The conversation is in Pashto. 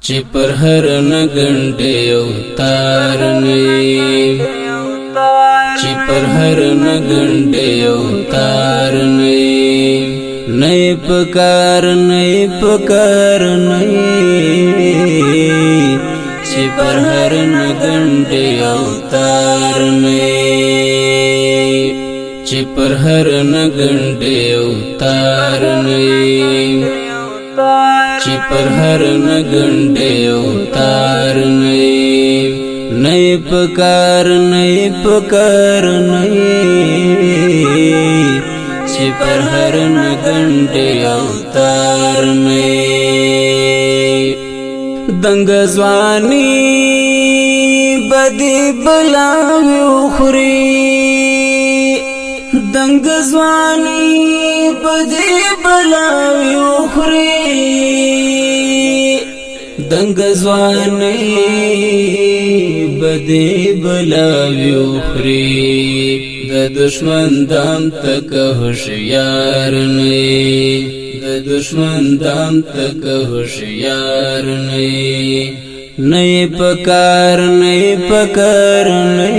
چې پر هر نګنډې او تار نه چې پر هر نګنډې او تار نه پکار نه پکار نه چې پر هر نګنډې او تار نه چې پر هر نګنډې او تار نه چې پر هر نګنډې او تار نه پکار نه پکار نه چې پر هر نګنډې او تار نه دنګ ځواني بدی بلاوي خوري دنګ ځواني بدی بلاوي خوري دنګ ځواني بدی بلاوي خوري د دشمن دام تک هوښیار نه د دشمن دام تک هوښیار نه پکار نه پکار نه